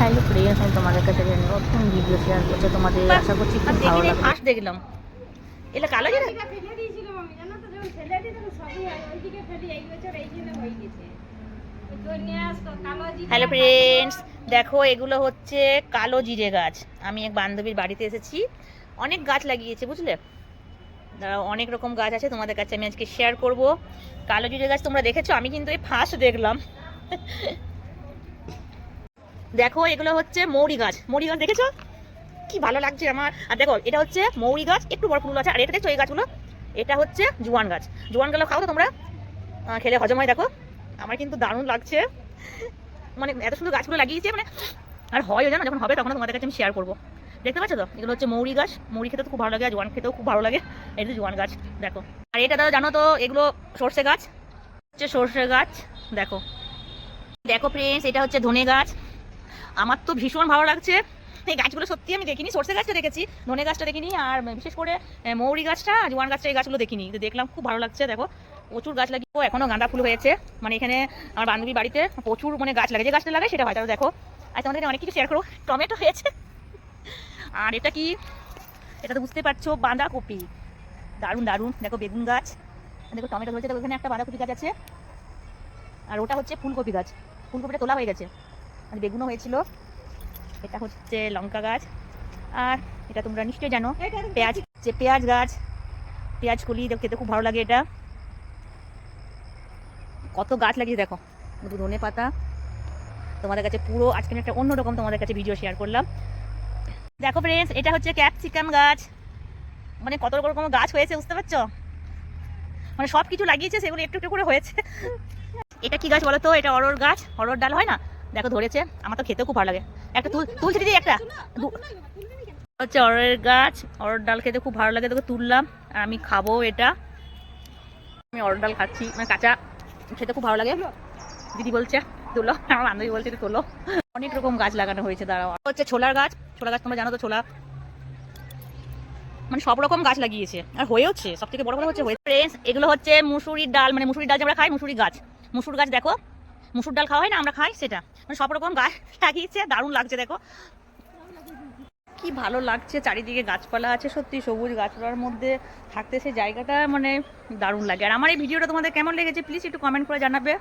Hello friends, আমি তোমাদের কাছে নতুন ভিডিও শেয়ার করছি। তোমাদের আশা করছি খুব ভালো লাগবে। ফার্স্ট দেখলাম এটা কালো জিরা ফেলে দিয়েছিলাম আমি, জানো তো, যখন ফেলে দিই তখন সবই হয় ওইদিকে ফেলি, এই বছর এইখানে হয়ে গেছে। হ্যালো ফ্রেন্ডস, দেখো এগুলো হচ্ছে কালো জিরে গাছ। আমি এক বান্ধবীর বাড়িতে এসেছি, অনেক গাছ লাগিয়েছে বুঝলে। অনেক রকম গাছ আছে, তোমাদের কাছে আমি আজকে শেয়ার করব। কালো জিরে গাছ তোমরা দেখেছো? আমি কিন্তু এই ফার্স্ট দেখলাম। দেখো এগুলো হচ্ছে মৌরি গাছ। মৌরি গাছ দেখেছো? কি ভালো লাগছে আমার। আর দেখো এটা হচ্ছে মৌরি গাছ, একটু বড় ফুল আছে। আর এটা দেখছো এই গাছগুলো, এটা হচ্ছে জোয়ান গাছ। জোয়ান গাছ খাও তো তোমরা, খেলে হজম হয়। দেখো আমার কিন্তু দারুণ লাগছে, মানে এত সুন্দর গাছগুলো লাগিয়েছে মানে। আর হয় জানো, যখন হবে তখন তোমাদের কাছে আমি শেয়ার করবো। দেখতে পাচ্ছ তো, এগুলো হচ্ছে মৌরি গাছ। মৌরি খেতে তো খুব ভালো লাগে, আর জোয়ান খেতেও খুব ভালো লাগে। এই যে জোয়ান গাছ দেখো। আর এটা দাদা জানো তো, এগুলো সর্ষে গাছ, হচ্ছে সর্ষে গাছ। দেখো দেখো ফ্রেন্ডস, এটা হচ্ছে ধনে গাছ। আমার তো ভীষণ ভালো লাগছে এই গাছগুলো। সত্যি আমি দেখিনি, সর্ষে গাছটা দেখেছি, ধনে গাছটা দেখিনি, আর বিশেষ করে মৌরি গাছটা, জোয়ান গাছটা, এই গাছগুলো দেখিনি। দেখলাম খুব ভালো লাগছে। দেখো প্রচুর গাছ লাগিয়ে এখনো গাঁদা ফুল হয়েছে। মানে এখানে আমার বান্ধবীর বাড়িতে প্রচুর মানে গাছ লাগে, যে গাছটা লাগায় সেটা হয়। তাহলে দেখো আজ তোমাদের অনেক কিছু শেয়ার করো। টমেটো হয়েছে, আর এটা কি, এটা তো বুঝতে পারছো, বাঁধাকপি। দারুণ দারুণ। দেখো বেগুন গাছ, দেখো টমেটো হয়েছে। দেখো এখানে একটা বাঁধাকপি গাছ আছে, আর ওটা হচ্ছে ফুলকপি গাছ। ফুলকপিটা তোলা হয়ে গেছে, আর বেগুনও হয়েছিল। এটা হচ্ছে লঙ্কা গাছ, আর এটা তোমরা নিশ্চয়ই জানো পেঁয়াজ, যে পেঁয়াজ গাছ, পেঁয়াজ কলি খেতে খুব ভালো লাগে। এটা কত গাছ লাগিয়ে দেখো, ধনে পাতা। তোমাদের কাছে পুরো আজকে একটা অন্যরকম তোমাদের কাছে ভিডিও শেয়ার করলাম। দেখো ফ্রেন্ডস, এটা হচ্ছে ক্যাপসিকাম গাছ। মানে কত রকম গাছ হয়েছে বুঝতে পারছো, মানে সব কিছু লাগিয়েছে, সেগুলো একটু একটু করে হয়েছে। এটা কি গাছ বলো তো? এটা অরড় গাছ, অরড় ডাল হয় না, দেখো ধরেছে। আমার তো খেতেও খুব ভালো লাগে। একটা তুলছি দিদি, একটা হচ্ছে অরড়ের গাছ। অরড় ডাল খেতে খুব ভালো লাগে, দেখো তুললাম, আর আমি খাবো এটা। আমি অরড় ডাল খাচ্ছি, মানে কাঁচা খেতে খুব ভালো লাগে। দিদি বলছে তোলো, আমার বান্ধবী বলছে তোলো। অনেক রকম গাছ লাগানো হয়েছে। দাঁড়াও, হচ্ছে ছোলার গাছ। ছোলা গাছ তোমরা জানো তো, ছোলা মানে সব রকম গাছ লাগিয়েছে, আর হয়েওছে। সব থেকে বড় কথা হচ্ছে ফ্রেন্ডস, এগুলো হচ্ছে মুসুরির ডাল, মানে মুসুরির ডাল যে আমরা খাই, মুসুরি গাছ। মুসুর গাছ দেখো, মুসুর ডাল খাওয়া হয় না, আমরা খাই সেটা। মানে সব রকম গাছ লাগিয়েছে, দারুণ লাগছে। দেখো কি ভালো লাগছে, চারিদিকে গাছপালা আছে, সত্যি সবুজ গাছপালার মধ্যে থাকতে সে জায়গাটা মানে দারুণ লাগে। আর আমার এই ভিডিওটা তোমাদের কেমন লেগেছে প্লিজ একটু কমেন্ট করে জানাবে।